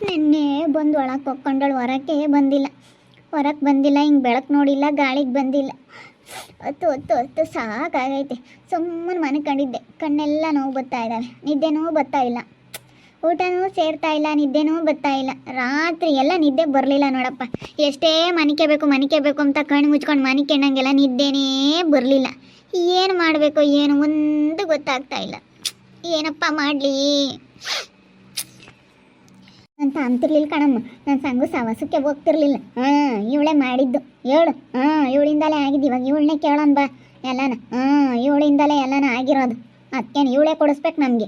ನಿನ್ನೆ ಬಂದು ಒಳಗೆ ಹೊಕ್ಕೊಂಡಳು, ಹೊರಕ್ಕೆ ಬಂದಿಲ್ಲ. ಹಿಂಗೆ ಬೆಳಕು ನೋಡಿಲ್ಲ, ಗಾಳಿಗೆ ಬಂದಿಲ್ಲ. ಹೊತ್ತು ಹೊತ್ತು ಹೊತ್ತು ಸಾಕಾಗೈತೆ. ಸುಮ್ಮನೆ ಮನ್ಕೊಂಡಿದ್ದೆ, ಕಣ್ಣೆಲ್ಲ ನೋವು ಬರ್ತಾ ಇದ್ದಾವೆ, ನಿದ್ದೆನೂ ಬರ್ತಾ ಇಲ್ಲ, ಊಟನೂ ಸೇರ್ತಾ ಇಲ್ಲ, ನಿದ್ದೆನೂ ಬರ್ತಾ ಇಲ್ಲ. ರಾತ್ರಿ ಎಲ್ಲ ನಿದ್ದೆ ಬರಲಿಲ್ಲ ನೋಡಪ್ಪ. ಎಷ್ಟೇ ಮನಿಕೇಬೇಕು ಅಂತ ಕಣ್ಣು ಮುಚ್ಕೊಂಡು ಮನಿಕೆಣ್ಣಂಗೆಲ್ಲ ನಿದ್ದೆನೇ ಬರಲಿಲ್ಲ. ಏನು ಮಾಡಬೇಕು ಏನು ಒಂದು ಗೊತ್ತಾಗ್ತಾ ಇಲ್ಲ. ಏನಪ್ಪ ಮಾಡಲಿ ಅಂತ ಅಂತಿರ್ಲಿಲ್ಲ ಕಣಮ್ಮ. ನನ್ನ ಸಂಗು ಸವಸಕ್ಕೆ ಹೋಗ್ತಿರ್ಲಿಲ್ಲ. ಇವಳೇ ಮಾಡಿದ್ದು ಹೇಳು. ಇವಳಿಂದಲೇ ಆಗಿದ್ದು. ಇವಾಗ ಇವಳನ್ನೇ ಕೇಳೋಣ ಬಾ ಎಲ್ಲನ. ಇವಳಿಂದಲೇ ಎಲ್ಲನ ಆಗಿರೋದು. ಅದಕ್ಕೇನು ಇವಳೇ ಕೊಡಿಸ್ಬೇಕು ನಮಗೆ.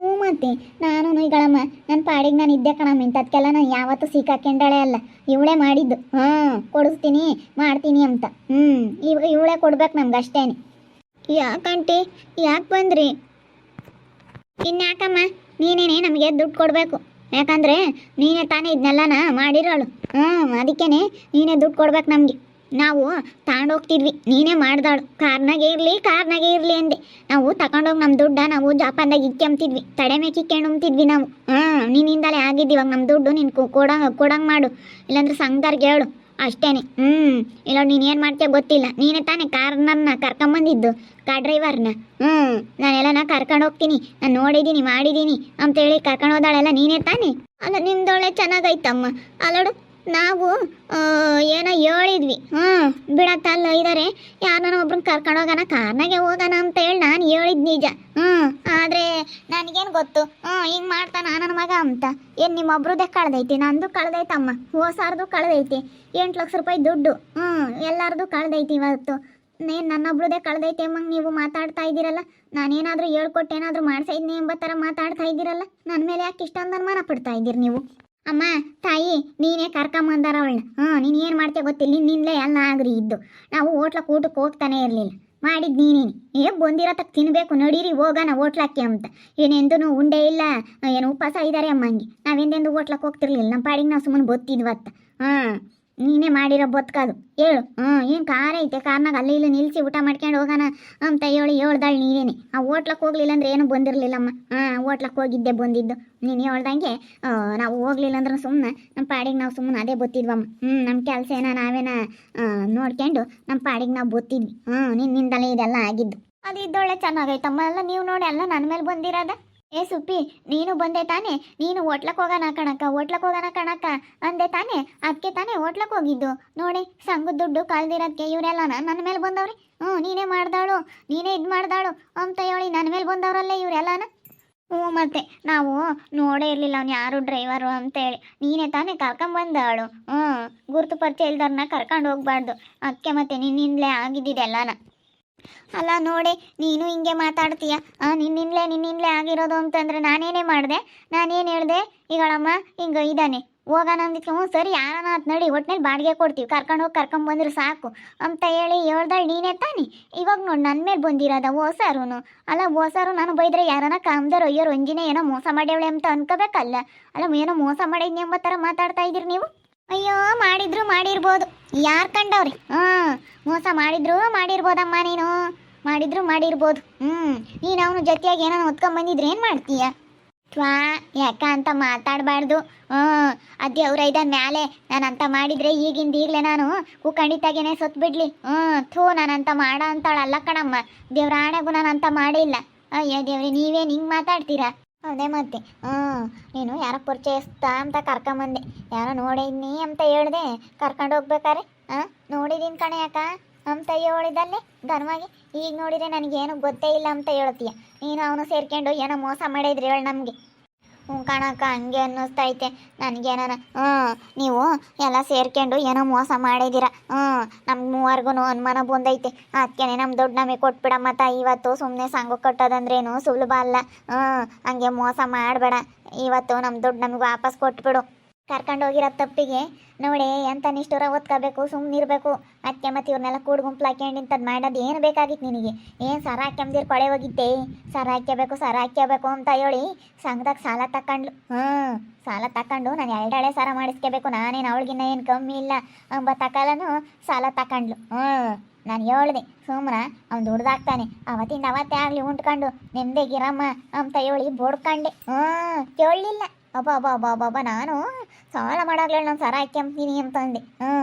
ಹ್ಞೂ ಮತ್ತೆ ನಾನು ಈಗಳಮ್ಮ ನನ್ನ ಪಾಡಿಗೆ ನಾನು ಇದ್ದೆ ಕಣಮ್ಮ. ಇಂಥದ್ಕೆಲ್ಲ ನಾನು ಯಾವತ್ತೂ ಸಿಕ್ಕಾಕೊಂಡಾಳೆ ಅಲ್ಲ. ಇವಳೇ ಮಾಡಿದ್ದು. ಕೊಡಿಸ್ತೀನಿ ಮಾಡ್ತೀನಿ ಅಂತ. ಇವಾಗ ಇವಳೇ ಕೊಡ್ಬೇಕು ನಮ್ಗೆ ಅಷ್ಟೇನೆ. ಯಾಕಂಟಿ ಯಾಕೆ ಬಂದ್ರಿ? ಇನ್ಯಾಕಮ್ಮ, ನೀನೇನೆ ನಮಗೆ ದುಡ್ಡು ಕೊಡಬೇಕು. ಯಾಕಂದರೆ ನೀನೇ ತಾನೇ ಇದನ್ನೆಲ್ಲನ ಮಾಡಿರೋಳು. ಅದಕ್ಕೇ ನೀನೇ ದುಡ್ಡು ಕೊಡ್ಬೇಕು ನಮಗೆ. ನಾವು ತಗೊಂಡೋಗ್ತಿದ್ವಿ, ನೀನೇ ಮಾಡ್ದಾಳು. ಕಾರ್ನಾಗೆ ಇರಲಿ ಅಂದೆ. ನಾವು ತಗೊಂಡೋಗಿ ನಮ್ಮ ದುಡ್ಡ ನಾವು ಜಾಪಾನ್ದಾಗ ಇಕ್ಕೊಂತಿದ್ವಿ, ತಡೆ ಮೇಲೆ ಇಕ್ಕೊಂಡು ಉಮ್ತಿದ್ವಿ ನಾವು. ನಿನ್ನಿಂದಲೇ ಆಗಿದ್ದು. ಇವಾಗ ನಮ್ಮ ದುಡ್ಡು ನೀನು ಕೊಡಂಗೆ ಮಾಡು, ಇಲ್ಲಾಂದ್ರೆ ಸಂಘದವ್ರಿಗೆ ಹೇಳು ಅಷ್ಟೇನೆ. ಇಲ್ಲ ನೀನು ಏನು ಮಾಡ್ತೀಯ ಗೊತ್ತಿಲ್ಲ. ನೀನೇ ತಾನೇ ಕಾರ್ನನ್ನ ಕರ್ಕೊಂಬಂದಿದ್ದು, ಕಾರ್ ಡ್ರೈವರ್ನ. ನಾನೆಲ್ಲನ ಕರ್ಕೊಂಡು ಹೋಗ್ತೀನಿ, ನಾನು ನೋಡಿದ್ದೀನಿ ಮಾಡಿದ್ದೀನಿ ಅಂತೇಳಿ ಕರ್ಕೊಂಡು ಹೋದಾಳೆಲ್ಲ ನೀನೇ ತಾನೇ. ಅಲ್ಲ ನಿಮ್ದೊಳ್ಳೆ ಚೆನ್ನಾಗೈತಮ್ಮ. ಅಲ್ಲೋಡು ನಾವು ಏನೋ ಹೇಳಿದ್ವಿ. ಬಿಡತ್ತಲ್ಲ ಇದ್ದಾರೆ, ಯಾರನ್ನ ಒಬ್ರನ್ನ ಕರ್ಕೊಂಡು ಹೋಗೋಣ, ಕಾರ್ನಾಗೆ ಹೋಗೋಣ ಅಂತ ಹೇಳಿ ನಾನು ಹೇಳಿದ್ ನಿಜ. ಆದರೆ ನನಗೇನು ಗೊತ್ತು ಹಿಂಗೆ ಮಾಡ್ತಾನ ನನ್ನ ಮಗ ಅಂತ. ಏನು ನಿಮ್ಮೊಬ್ರದ್ದೇ ಕಳೆದೈತಿ, ನಂದು ಕಳೆದೈತಮ್ಮ. ಹೋಸಾರ್ದು ಕಳೆದೈತಿ. 8 ಲಕ್ಷ ರೂಪಾಯಿ ದುಡ್ಡು ಎಲ್ಲರದು ಕಳೆದೈತಿ ಇವತ್ತು. ನನ್ನೊಬ್ರದೇ ಕಳೆದೈತಿ ಅಮ್ಮಂಗೆ ನೀವು ಮಾತಾಡ್ತಾ ಇದ್ದೀರಲ್ಲ. ನಾನೇನಾದರೂ ಹೇಳ್ಕೊಟ್ಟು ಏನಾದರೂ ಮಾಡ್ಸಿದ್ನಿ ಎಂಬ ಥರ ಮಾತಾಡ್ತಾ ಇದ್ದೀರಲ್ಲ. ನನ್ನ ಮೇಲೆ ಯಾಕೆ ಇಷ್ಟೊಂದು ಅನುಮಾನ ಪಡ್ತಾ ಇದ್ದೀರಿ ನೀವು? ಅಮ್ಮ ತಾಯಿ, ನೀನೇ ಕರ್ಕೊಂಬಂದಾರ ಅವಳನ್ನ. ನೀನು ಏನು ಮಾಡ್ತೀಯ ಗೊತ್ತಿಲ್ಲ, ನಿನ್ನಿಂದಲೇ ಎಲ್ಲ ಆಗ್ರಿ ಇದ್ದು. ನಾವು ಊಟಕ್ಕೆ ಹೋಗ್ತಾನೆ ಇರಲಿಲ್ಲ, ಮಾಡಿದ್ದು ನೀನೇನು. ಬಂದಿರತಕ್ಕೆ ತಿನ್ನಬೇಕು, ನಡೀರಿ ಹೋಗೋಣ ಹೋಟ್ಲಕ್ಕೆ ಅಂತ. ಏನೆಂದೂ ಉಂಡೆ ಇಲ್ಲ, ಏನು ಉಪವಾಸ ಇದ್ದಾರೆ ಅಮ್ಮಂಗೆ. ನಾವೆಂದೆಂದು ಹೋಟ್ಲಕ್ಕೆ ಹೋಗ್ತಿರ್ಲಿಲ್ಲ, ನಮ್ಮ ಪಾಡಿಗೆ ನಾವು ಸುಮ್ಮನೆ ಗೊತ್ತಿದ್ವತ್ತ. ನೀನೇ ಮಾಡಿರೋ ಬದುಕದು ಹೇಳು. ಏನು ಕಾರ್ ಐತೆ, ಕಾರ್ನಾಗ ಅಲ್ಲಿ ಇಲ್ಲಿ ನಿಲ್ಲಿಸಿ ಊಟ ಮಾಡ್ಕೊಂಡು ಹೋಗೋಣ ಅಂತ ಹೇಳ್ದಾಳು ನೀನೇನೆ. ಆ ಹೋಟ್ಲಕ್ಕೆ ಹೋಗ್ಲಿಲ್ಲ ಅಂದ್ರೆ ಏನು ಬಂದಿರಲಿಲ್ಲಮ್ಮ. ಹೋಟ್ಲಕ್ಕೆ ಹೋಗಿದ್ದೆ ಬಂದಿದ್ದು. ನೀನು ಹೇಳ್ದಂಗೆ ನಾವು ಹೋಗ್ಲಿಲ್ಲ ಅಂದ್ರೆ ಸುಮ್ಮನೆ ನಮ್ಮ ಪಾಡಿಗೆ ನಾವು ಸುಮ್ಮನೆ ಅದೇ ಬತ್ತಿದ್ವಮ್ಮ. ನಮ್ಮ ಕೆಲಸ ಏನೋ ನಾವೇನ ನೋಡ್ಕೊಂಡು ನಮ್ಮ ಪಾಡಿಗೆ ನಾವು ಬತ್ತಿದ್ವಿ. ನಿನ್ನಿಂದಲೇ ಇದೆಲ್ಲ ಆಗಿದ್ದು. ಅದು ಇದ್ದೊಳ್ಳೆ ಚೆನ್ನಾಗೈತಮ್ಮ. ಎಲ್ಲ ನೀವು ನೋಡಿ ಎಲ್ಲ ನನ್ನ ಮೇಲೆ ಬಂದಿರೋದ. ಏ ಸುಪ್ಪಿ, ನೀನು ಬಂದೆ ತಾನೆ, ನೀನು ಹೋಟ್ಲಕ್ಕೆ ಹೋಗೋಣ ಕಣಕ್ಕ ಅಂದೆ ತಾನೆ. ಅದಕ್ಕೆ ತಾನೇ ಹೋಟ್ಲಕ್ಕೆ ಹೋಗಿದ್ದು. ನೋಡಿ ಸಂಘದ ದುಡ್ಡು ಕಳ್ದಿರೋದಕ್ಕೆ ಇವರೆಲ್ಲ ನನ್ನ ಮೇಲೆ ಬಂದವ್ರಿ. ನೀನೇ ಮಾಡ್ದಾಳು, ನೀನೇ ಇದು ಮಾಡ್ದಾಳು ಅಂತ ಹೇಳಿ ನನ್ನ ಮೇಲೆ ಬಂದವರಲ್ಲೇ ಇವರೆಲ್ಲನ. ಮತ್ತೆ ನಾವು ನೋಡೇ ಇರಲಿಲ್ಲ ಅವ್ನು ಯಾರು ಡ್ರೈವರು ಅಂತೇಳಿ. ನೀನೇ ತಾನೇ ಕರ್ಕೊಂಬಂದವಳು. ಗುರುತು ಪರಿಚಯ ಇಲ್ದವ್ರನ್ನ ಕರ್ಕೊಂಡು ಹೋಗ್ಬಾರ್ದು. ಅದಕ್ಕೆ ಮತ್ತೆ ನಿನ್ನಿಂದಲೇ ಆಗಿದ್ದಿದೆಲ್ಲನ. ಅಲ್ಲ ನೋಡಿ, ನೀನು ಹಿಂಗೆ ಮಾತಾಡ್ತೀಯ. ನಿನ್ನಿಂದಲೇ ಆಗಿರೋದು ಅಂತಂದರೆ ನಾನೇನೇ ಮಾಡಿದೆ, ನಾನೇನು ಹೇಳಿದೆ? ಈಗಳಮ್ಮ ಹಿಂಗೆ ಇದ್ದಾನೆ ಹೋಗೋಣ ಅಂದಿತ್ತು. ಸರಿ ಯಾರನ್ನ ಅದು ನಡಿ, ಒಟ್ಟಿನಲ್ಲಿ ಬಾಡಿಗೆ ಕೊಡ್ತೀವಿ, ಕರ್ಕೊಂಬಂದ್ರೆ ಸಾಕು ಅಂತ ಹೇಳಿ ಹೇಳ್ದಾಳು ನೀನೇ ತಾನೆ. ಇವಾಗ ನೋಡಿ ನನ್ನ ಮೇಲೆ ಬಂದಿರೋದ ಓಸಾರು. ಅಲ್ಲ ಓಸಾರು ನಾನು ಬೈದ್ರೆ ಯಾರನ್ನ ಕಾಮ್ದಾರೋ ಅಯ್ಯೋ ರಂಜಿನೇ ಏನೋ ಮೋಸ ಮಾಡ್ಯವಳೆ ಅಂತ ಅನ್ಕೋಬೇಕಲ್ಲ. ಅಲ್ಲ ಏನೋ ಮೋಸ ಮಾಡಿದ್ನಿ ಎಂಬ ಥರ ಮಾತಾಡ್ತಾ ಇದ್ದೀರಿ ನೀವು. ಅಯ್ಯೋ ಮಾಡಿರ್ಬೋದು, ಯಾರು ಕಂಡವ್ರಿ? ಮೋಸ ಮಾಡಿರ್ಬೋದಮ್ಮ. ನೀನು ಮಾಡಿರ್ಬೋದು. ನೀನು ಅವನು ಜೊತೆಯಾಗಿ ಏನೋ ಹೊತ್ಕೊಂಡ್ಬಂದಿದ್ರೆ ಏನು ಮಾಡ್ತೀಯ? ಯಾಕ ಅಂತ ಮಾತಾಡಬಾರ್ದು. ಅದೇ ಅವ್ರ ಇದ್ದಾನ ಮ್ಯಾಲೆ ನಾನಂತ ಮಾಡಿದರೆ ಈಗಲೇ ನಾನು ಖಂಡಿತಾಗೇನೆ ಸೊತ್ತು ಬಿಡ್ಲಿ. ನಾನಂತ ಮಾಡ ಅಂತಾಳಲ್ಲ ಕಣಮ್ಮ. ದೇವ್ರ ಆಣೆಗೂ ನಾನಂತ ಮಾಡಿಲ್ಲ. ಅಯ್ಯೋ ದೇವ್ರಿ, ನೀವೇನು ಹಿಂಗೆ ಮಾತಾಡ್ತೀರಾ? ಅದೇ ಮತ್ತೆ ನೀನು ಯಾರೋ ಪರಿಚಯಿಸ್ತಾ ಅಂತ ಕರ್ಕೊಂಬಂದೆ, ಯಾರೋ ನೋಡಿದ್ನಿ ಅಂತ ಹೇಳಿದೆ ಕರ್ಕೊಂಡು ಹೋಗ್ಬೇಕಾರೆ. ನೋಡಿದೀನಿ ಕಣೆ ಯಾಕ ಅಂತ ಹೇಳಿದಲ್ಲೇ ಘನವಾಗಿ. ಈಗ ನೋಡಿದರೆ ನನಗೇನು ಗೊತ್ತೇ ಇಲ್ಲ ಅಂತ ಹೇಳ್ತೀಯ ನೀನು. ಅವನು ಸೇರ್ಕೊಂಡು ಏನೋ ಮೋಸ ಮಾಡಿದ್ರಿ ಹೇಳಿ ನಮಗೆ. ಕಣಕ್ಕ ಹಂಗೆ ಅನ್ನಿಸ್ತೈತೆ ನನಗೇನ. ನೀವು ಎಲ್ಲ ಸೇರ್ಕೊಂಡು ಏನೋ ಮೋಸ ಮಾಡಿದ್ದೀರ. ನಮ್ಗೆ ಮೂವರ್ಗು ಅನುಮಾನ ಬಂದೈತೆ. ಅದಕ್ಕೇನೆ ನಮ್ಮ ದುಡ್ಡು ನಮಗೆ ಕೊಟ್ಬಿಡಮ್ಮ ತಾಯಿ. ಇವತ್ತು ಸುಮ್ಮನೆ ಸಂಘ ಕಟ್ಟೋದಂದ್ರೇನು ಸುಲಭ ಅಲ್ಲ. ಹಂಗೆ ಮೋಸ ಮಾಡಬೇಡ. ಇವತ್ತು ನಮ್ಮ ದುಡ್ಡು ನಮಗೆ ವಾಪಸ್ ಕೊಟ್ಬಿಡು. ಕರ್ಕೊಂಡು ಹೋಗಿರೋ ತಪ್ಪಿಗೆ ನೋಡಿ ಎಂತ ನಿಷ್ಠುರ ಓದ್ಕೋಬೇಕು, ಸುಮ್ಮನಿರ್ಬೇಕು. ಅದಕ್ಕೆ ಮತ್ತೆ ಇವ್ರನ್ನೆಲ್ಲ ಕೂಡ್ ಗುಂಪು ಹಾಕ್ಯಂಡು ಇಂಥದ್ದು ಮಾಡೋದು ಏನು ಬೇಕಾಗಿತ್ತು ನಿನಗೆ? ಏನು ಸರ ಹಾಕ್ಯಂದಿರು ಕೊಳೆ ಹೋಗಿದ್ದೆ? ಸರ ಹಾಕ್ಯಬೇಕು ಅಂತ ಹೇಳಿ ಸಂಘದಾಗ ಸಾಲ ತಗೊಂಡ್ಲು. ಸಾಲ ತಗೊಂಡು ನಾನು 2 ಹಳೆ ಸರ ಮಾಡಿಸ್ಕೋಬೇಕು. ನಾನೇನು ಅವಳಿಗಿನ್ನ ಏನು ಕಮ್ಮಿ ಇಲ್ಲ ಅಂಬ ತಕಲನು ಸಾಲ ತಗೊಂಡ್ಲು. ನಾನು ಹೇಳ್ದೆ ಸುಮ್ರ ಅವ್ನು ದುಡ್ದಾಗ್ತಾನೆ, ಅವತ್ತಿಂದ ಅವತ್ತೇ ಆಗಲಿ ಉಂಟ್ಕೊಂಡು ನೆಮ್ಮದಿಗಿರಮ್ಮ ಅಂತ ಹೇಳಿ ಬೋಡ್ಕಂಡೆ. ಕೇಳಲಿಲ್ಲ. ಅಬ್ಬಾ ಅಬ್ಬಾ ಅಬ್ಬಾ ಅಬ್ಬಾ ನಾನು ಸಾಲ ಮಾಡಾಗ್ಲೇಳ ನಾನು ಸರ ಹಾಕ್ಯಂತೀನಿ ಅಂತಂದೆ.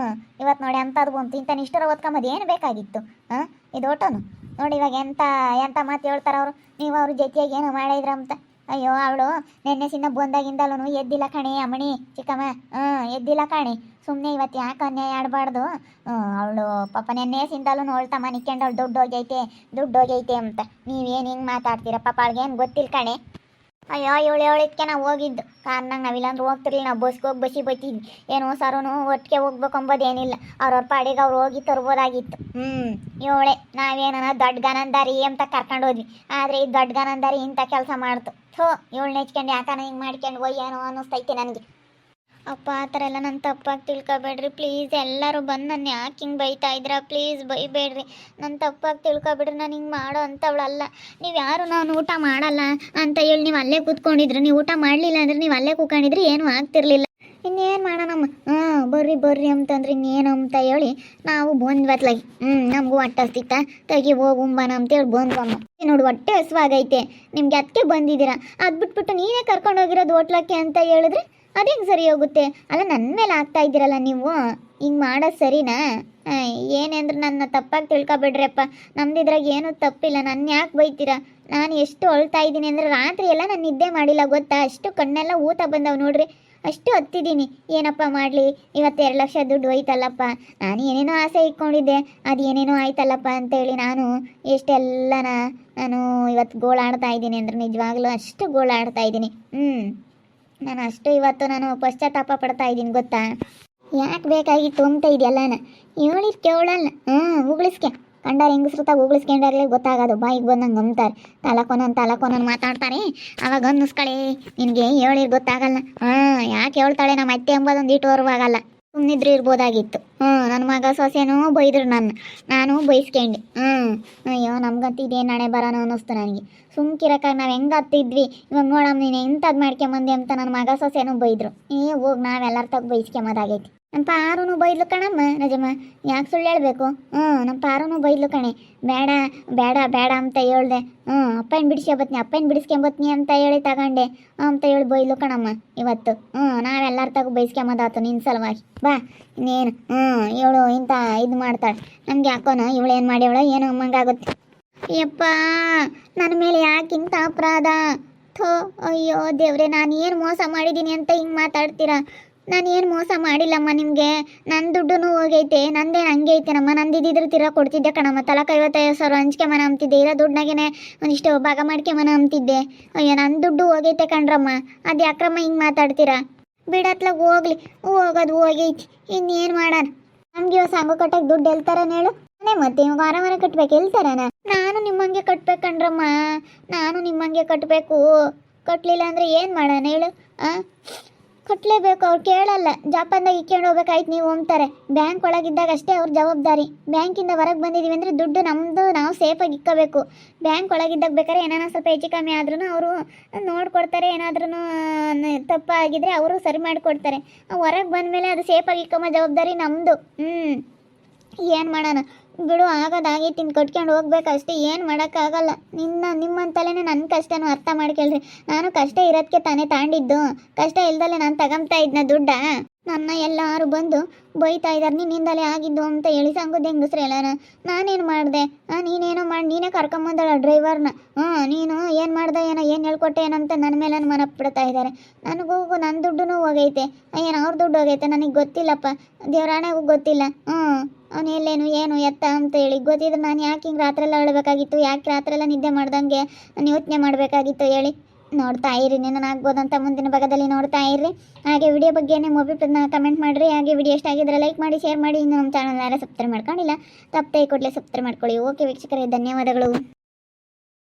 ಇವತ್ತು ನೋಡಿ ಅಂಥದ್ದು ಬಂತು. ಇಂಥ ನಿಷ್ಠರ ಓದ್ಕೊಂಬದು ಏನು ಬೇಕಾಗಿತ್ತು? ಇದು ಒಟ್ಟನು ನೋಡಿ ಇವಾಗ ಎಂಥ ಎಂಥ ಮಾತು ಹೇಳ್ತಾರೆ ಅವರು. ನೀವು ಅವ್ರ ಜೊತೆಯಾಗಿ ಏನು ಮಾಡಿದ್ರ ಅಂತ. ಅಯ್ಯೋ ಅವಳು ನೆನ್ನೆಸಿಂದ ಬಂದಾಗಿಂದಲೂ ಎದ್ದಿಲ್ಲ ಕಣೆ ಅಮ್ಮಣಿ ಚಿಕ್ಕಮ್ಮ. ಎದ್ದಿಲ್ಲ ಕಣೆ. ಸುಮ್ಮನೆ ಇವತ್ತು ಯಾಕೆ ಅನ್ಯಾಯ ಆಡಬಾರ್ದು. ಅವಳು ಪಾಪ ನೆನ್ನೆಸಿಂದಲೂ ನೋಳ್ತಮ್ಮ ನಿಕ್ಕೊಂಡು ದುಡ್ಡು ಹೋಗೈತೆ ಅಂತ. ನೀವೇನು ಹಿಂಗೆ ಮಾತಾಡ್ತೀರ? ಪಾಪ ಅವಳಿಗೇನು ಗೊತ್ತಿಲ್ಲ ಕಣೆ. ಅಯ್ಯೋ ಇವಳಿದ್ಕೆ ನಾವು ಹೋಗಿದ್ದು ಕಾರ್ನಾಗ. ನಾವಿಲ್ಲಾಂದ್ರೆ ಹೋಗ್ತಿರ್ಲಿಲ್ಲ. ನಾವು ಬಸ್ಗೆ ಹೋಗಿ ಬತ್ತಿದ್ವಿ. ಏನೋ ಸರೂ ಒಟ್ಟಿಗೆ ಹೋಗ್ಬೇಕು ಅಂಬೋದೇನಿಲ್ಲ. ಅವ್ರವ್ರ ಪಾಡಿಗೆ ಅವ್ರು ಹೋಗಿ ತರ್ಬೋದಾಗಿತ್ತು. ಇವಳೆ ನಾವೇನ ದೊಡ್ಡ ಗನಂದಾರಿ ಅಂತ ಕರ್ಕೊಂಡು ಹೋದ್ವಿ. ಆದರೆ ಈ ದೊಡ್ಡ ಗನಂದಾರಿ ಇಂಥ ಕೆಲಸ ಮಾಡ್ತು. ಇವಳು ನೆಚ್ಕೊಂಡು ಯಾಕನ ಹಿಂಗೆ ಮಾಡ್ಕೊಂಡು ಏನೋ ಅನ್ನಿಸ್ತೈತೆ ನನಗೆ. ಅಪ್ಪ ಆ ಥರ ಎಲ್ಲ ನನ್ನ ತಪ್ಪಾಗಿ ತಿಳ್ಕೊಬೇಡ್ರಿ ಪ್ಲೀಸ್. ಎಲ್ಲರೂ ಬಂದು ನನ್ನ ಯಾಕೆ ಹಿಂಗೆ ಬೈತಾ ಇದ್ರ? ಪ್ಲೀಸ್ ಬೈಬೇಡ್ರಿ. ನನ್ನ ತಪ್ಪಾಗಿ ತಿಳ್ಕೊಬೇಡ್ರಿ. ನಾನು ಹಿಂಗೆ ಮಾಡೋ ಅಂಥವಳಲ್ಲ. ನೀವು ಯಾರು ನಾನು ಊಟ ಮಾಡಲ್ಲ ಅಂತ ಹೇಳಿ ನೀವು ಅಲ್ಲೇ ಕೂತ್ಕೊಂಡಿದ್ರು. ನೀವು ಊಟ ಮಾಡಲಿಲ್ಲ ಅಂದರೆ ನೀವು ಅಲ್ಲೇ ಕೂತ್ಕೊಂಡಿದ್ರೆ ಏನೂ ಆಗ್ತಿರ್ಲಿಲ್ಲ. ಇನ್ನೇನು ಮಾಡೋಣಮ್ಮ? ಬರ್ರಿ ಅಂತಂದ್ರೆ ಇನ್ನೇನು ಅಂತ ಹೇಳಿ ನಾವು ಬಂದ್ವತ್ಲಾಗಿ. ನಮಗೂ ಹೊಟ್ಟೆ ಹಸ್ತಿತ್ತ. ತೆಗಿ ಹೋಗುಂಬನ ಅಂತೇಳಿ ಬಂದ್ವಮ್ಮ. ನೋಡು ಹೊಟ್ಟೆ ಹಸುವಾಗೈತೆ. ನಿಮ್ಗೆ ಅದಕ್ಕೆ ಬಂದಿದ್ದೀರಾ. ಅದು ಬಿಟ್ಬಿಟ್ಟು ನೀನೇ ಕರ್ಕೊಂಡು ಹೋಗಿರೋದು ಹೋಟ್ಲಕ್ಕೆ ಅಂತ ಹೇಳಿದ್ರೆ ಅದೇನು ಸರಿ ಹೋಗುತ್ತೆ? ಅಲ್ಲ ನನ್ನ ಮೇಲೆ ಆಗ್ತಾ ಇದ್ದೀರಲ್ಲ ನೀವು. ಹಿಂಗೆ ಮಾಡೋದು ಸರಿನಾ? ಏನೆಂದ್ರೆ ನನ್ನ ತಪ್ಪಾಗಿ ತಿಳ್ಕೊಬೇಡ್ರಪ್ಪ. ನಮ್ದಿದ್ರಾಗ ಏನೂ ತಪ್ಪಿಲ್ಲ. ನನ್ನ ಯಾಕೆ ಬೈತೀರಾ? ನಾನು ಎಷ್ಟು ಅಳ್ತಾ ಇದ್ದೀನಿ ಅಂದರೆ ರಾತ್ರಿ ಎಲ್ಲ ನಾನು ನಿದ್ದೆ ಮಾಡಿಲ್ಲ ಗೊತ್ತಾ? ಅಷ್ಟು ಕಣ್ಣೆಲ್ಲ ಊತ ಬಂದವು ನೋಡ್ರಿ. ಅಷ್ಟು ಹತ್ತಿದ್ದೀನಿ. ಏನಪ್ಪ ಮಾಡಲಿ? ಇವತ್ತು 2 ಲಕ್ಷ ದುಡ್ಡು ಹೋಯ್ತಲ್ಲಪ್ಪ. ನಾನು ಏನೇನೋ ಆಸೆ ಇಟ್ಕೊಂಡಿದ್ದೆ, ಅದು ಏನೇನೋ ಆಯ್ತಲ್ಲಪ್ಪ ಅಂತೇಳಿ ನಾನು ಎಷ್ಟೆಲ್ಲ ನಾನು ಇವತ್ತು ಗೋಳಾಡ್ತಾ ಇದ್ದೀನಿ ಅಂದರೆ ನಿಜವಾಗ್ಲೂ ಅಷ್ಟು ಗೋಳಾಡ್ತಾ ಇದ್ದೀನಿ. ನಾನು ಅಷ್ಟು ಇವತ್ತು ನಾನು ಪಶ್ಚಾತ್ತಾಪ ಪಡ್ತಾ ಇದ್ದೀನಿ ಗೊತ್ತಾ? ಯಾಕೆ ಬೇಕಾಗಿತ್ತು ಅಂತ ಇದೆಯಲ್ಲನ ಹೇಳಿದ್ ಕೇಳಲ್ಲ. ಉಗುಳಿಸ್ಕೆ ಕಂಡಾರ ಹೆಂಗಸ್ರುತಾಗ ಉಗುಳಿಸ್ಕೊಂಡಾಗಲೇ ಗೊತ್ತಾಗೋದು. ಬಾಯಿಗೆ ಬಂದಂಗೆ ಅಂತಾರೆ. ತಲಕೋನೊಂದು ಮಾತಾಡ್ತಾರೆ. ಅವಾಗ ಅನ್ನಿಸ್ಕಳೆ ನಿನಗೆ ಹೇಳಿರ್ ಗೊತ್ತಾಗಲ್ಲ. ಯಾಕೆ ಹೇಳ್ತಾಳೆ ನಮ್ಮ ಅತ್ತೆ ಎಂಬುದೊಂದು ಇಟ್ಟುವರೆವಾಗಲ್ಲ. ಸುಮ್ಮನಿದ್ರೆ ಇರ್ಬೋದಾಗಿತ್ತು. ನನ್ನ ಮಗ ಸೊಸೆನೂ ಬೈದ್ರು ನಾನು ಬೈಸ್ಕೊಂಡೆ. ಅಯ್ಯೋ ನಮ್ಗಂತ ಇದೇನು ನಾಳೆ ಬರೋಣ ಅನ್ನಿಸ್ತು ನನಗೆ. ಸುಮ್ಕಿರಕ್ಕಾಗ ನಾವು ಹೆಂಗೆ ಹತ್ತಿದ್ವಿ. ಇವಾಗ ನೋಡಮ್ಮ ನೀನು ಎಂಥದ್ದು ಮಾಡ್ಕೊಂಬಂದೆ ಅಂತ ನನ್ನ ಮಗ ಸೊಸೆನೂ ಬೈದ್ರು. ಹೋಗಿ ನಾವೆಲ್ಲರ ತಗ ಬೈಸ್ಕೊಂಬೋದಾಗೈತಿ. ನಮ್ಮ ಪಾರೂ ಬೈದ್ಲು ಕಣಮ್ಮ. ನಿಜಮ್ಮ ಯಾಕೆ ಸುಳ್ಳು ಹೇಳಬೇಕು? ನಮ್ಮ ಪಾರೂ ಬೈದ್ಲು ಕಣೆ. ಬೇಡ ಅಂತ ಹೇಳ್ದೆ. ಅಪ್ಪನ ಬಿಡಿಸ್ಕೊಂಬತ್ನಿ ಅಂತ ಹೇಳಿ ತಗೊಂಡೆ ಅಂತ ಹೇಳಿ ಬೈದ್ಲು ಕಣಮ್ಮ ಇವತ್ತು. ನಾವೆಲ್ಲರ ತಗ ಬೈಸ್ಕೊಂಬೋದಾತು ನಿನ್ನ ಸಲುವಾಗಿ. ಬಾ ಇನ್ನೇನು ಇವಳು ಇಂಥ ಇದು ಮಾಡ್ತಾಳೆ. ನಮ್ಗೆ ಯಾಕೋನ ಇವಳು ಏನು ಮಾಡ್ಯವಳ ಏನೋ ಅಮ್ಮಂಗಾಗುತ್ತೆ. ಯಪ್ಪ ನನ್ನ ಮೇಲೆ ಯಾಕೆ ಇಂಥ ಅಪರಾಧ? ಅಯ್ಯೋ ದೇವ್ರೆ, ನಾನು ಏನು ಮೋಸ ಮಾಡಿದ್ದೀನಿ ಅಂತ ಹಿಂಗೆ ಮಾತಾಡ್ತೀರಾ? ನಾನು ಏನು ಮೋಸ ಮಾಡಿಲ್ಲಮ್ಮ ನಿಮಗೆ. ನನ್ನ ದುಡ್ಡು ಹೋಗೈತೆ. ನಂದೇನು ಹಂಗೆ ಐತೆನಮ್ಮ. ನಂದಿದ್ದಿದ್ರೆ ತಿರ ಕೊಡ್ತಿದ್ದೆ ಕಣಮ್ಮ. ತಲಕ 55,000 ಹಂಚ್ಕೆಮನ ಅಂತಿದ್ದೆ. ಇರೋ ದುಡ್ಡಾಗೇನೆ ಒಂದಿಷ್ಟು ಭಾಗ ಮಾಡ್ಕೆಮನ ಅಂತಿದ್ದೆ. ಅಯ್ಯೋ ನನ್ನ ದುಡ್ಡು ಹೋಗೈತೆ ಕಣ್ರಮ್ಮ. ಅದು ಯಾಕ್ರಮ್ಮ ಹಿಂಗೆ ಮಾತಾಡ್ತೀರಾ? ಬಿಡತ್ಲಾಗ ಹೋಗೋದು ಹೋಗೈತಿ. ಇನ್ನೇನು ಮಾಡೋಣ? ನಮ್ಗೆ ಇವಾಗ ಸಂಘ ಕಟ್ಟಕ್ಕೆ ದುಡ್ಡು ಹೇಳ್ತಾರನ ಹೇಳು? ಮತ್ತೆ ಇವಾಗ ವಾರ ಕಟ್ಬೇಕು ಹೇಳ್ತಾರನ? ನಾನು ನಿಮ್ಮಂಗೆ ಕಟ್ಬೇಕು ಕಣ್ರಮ್ಮ. ನಾನು ನಿಮ್ಮಂಗೆ ಕಟ್ಟಬೇಕು. ಕಟ್ಟಲಿಲ್ಲ ಅಂದರೆ ಏನು ಮಾಡೋಣ ಹೇಳು? ಕಟ್ಟಲೇಬೇಕು. ಅವ್ರು ಕೇಳಲ್ಲ. ಜಾಪಾನ್ದಾಗ ಇಕ್ಕೊಂಡು ಹೋಗ್ಬೇಕಾಯ್ತು ನೀವು ಅಂತಾರೆ. ಬ್ಯಾಂಕ್ ಒಳಗಿದ್ದಾಗ ಅಷ್ಟೇ ಅವ್ರ ಜವಾಬ್ದಾರಿ. ಬ್ಯಾಂಕಿಂದ ಹೊರಗೆ ಬಂದಿದ್ದೀವಿ ಅಂದರೆ ದುಡ್ಡು ನಮ್ಮದು, ನಾವು ಸೇಫಾಗಿ ಇಕ್ಕೋಬೇಕು. ಬ್ಯಾಂಕ್ ಒಳಗಿದ್ದಾಗ ಬೇಕಾದ್ರೆ ಏನಾನ ಸ್ವಲ್ಪ ಹೆಚ್ಚು ಕಮ್ಮಿ ಆದ್ರೂ ಅವರು ನೋಡ್ಕೊಡ್ತಾರೆ. ಏನಾದ್ರೂ ತಪ್ಪಾಗಿದ್ರೆ ಅವರು ಸರಿ ಮಾಡಿಕೊಡ್ತಾರೆ. ಹೊರಗೆ ಬಂದಮೇಲೆ ಅದು ಸೇಫಾಗಿ ಇಕ್ಕೊಂಬ ಜವಾಬ್ದಾರಿ ನಮ್ಮದು. ಏನು ಮಾಡೋಣ ಬಿಡು. ಆಗೋದಾಗೈತಿ. ಕಟ್ಕೊಂಡು ಹೋಗ್ಬೇಕು ಅಷ್ಟೇ. ಏನು ಮಾಡೋಕ್ಕಾಗಲ್ಲ. ನಿಮ್ಮಂತಲೇ ನನ್ನ ಕಷ್ಟನೂ ಅರ್ಥ ಮಾಡ್ಕೊಳ್ರಿ. ನಾನು ಕಷ್ಟ ಇರೋದಕ್ಕೆ ತಾನೇ ತಾಂಡಿದ್ದು. ಕಷ್ಟ ಇಲ್ದಲೆ ನಾನು ತಗೊಂತಾ ಇದ್ನ ದುಡ್ಡ. ನನ್ನ ಎಲ್ಲರೂ ಬಂದು ಬೈತಾ ಇದ್ದಾರೆ ನಿನ್ನಿಂದಲೇ ಆಗಿದ್ದು ಅಂತ ಹೇಳಿ. ಸಂಘದ ಹೆಂಗಸ್ರೆಲ್ಲ ನಾನೇನು ಮಾಡಿದೆ? ನೀನೇನೋ ಮಾಡಿ ನೀನೇ ಕರ್ಕೊಂಬಂದಳ ಡ್ರೈವರ್ನ. ನೀನು ಏನು ಮಾಡ್ದೆ ಏನೋ ಏನು ಹೇಳ್ಕೊಟ್ಟೆ ಏನಂತ ನನ್ನ ಮೇಲೆ ಮನ ಬಿಡ್ತಾ ಇದ್ದಾರೆ. ನನಗೂ ನನ್ನ ದುಡ್ಡು ಹೋಗೈತೆ. ಏನು ಅವ್ರ ದುಡ್ಡು ಹೋಗೈತೆ ನನಗೆ ಗೊತ್ತಿಲ್ಲಪ್ಪ. ದೇವರಾಣೆಗೂ ಗೊತ್ತಿಲ್ಲ. ಅವನು ಎಲ್ಲೇನು ಏನು ಎತ್ತ ಅಂತ ಹೇಳಿ ಗೊತ್ತಿದ್ರೆ ನಾನು ಯಾಕೆ ಹಿಂಗೆ ರಾತ್ರೆಲ್ಲ ಅಳಬೇಕಾಗಿತ್ತು? ಯಾಕೆ ರಾತ್ರೆಲ್ಲ ನಿದ್ದೆ ಮಾಡ್ದಂಗೆ ನಾನು ಯೋಚನೆ ಮಾಡಬೇಕಾಗಿತ್ತು ಹೇಳಿ? ನೋಡ್ತಾ ಇರಿ. ನಾನು ಆಗ್ಬೋದಂತ ಮುಂದಿನ ಭಾಗದಲ್ಲಿ ನೋಡ್ತಾ ಇರ್ರಿ. ಹಾಗೆ ವಿಡಿಯೋ ಬಗ್ಗೆ ನಿಮ್ಮ ಅಭಿಪ್ರಾಯನ ಕಮೆಂಟ್ ಮಾಡಿರಿ. ಹಾಗೆ ವಿಡಿಯೋ ಇಷ್ಟ ಆಗಿದ್ರೆ ಲೈಕ್ ಮಾಡಿ, ಶೇರ್ ಮಾಡಿ. ಇನ್ನು ನಮ್ಮ ಚಾನಲ್ ಯಾರು ಸಬ್ಸ್ಕ್ರೈಬ್ ಮಾಡ್ಕೊಂಡಿಲ್ಲ ತಪ್ಪೇ ಕೊಡಲೇ ಸಬ್ಸ್ಕ್ರೈಬ್ ಮಾಡ್ಕೊಳ್ಳಿ. ಓಕೆ ವೀಕ್ಷಕರೇ, ಧನ್ಯವಾದಗಳು.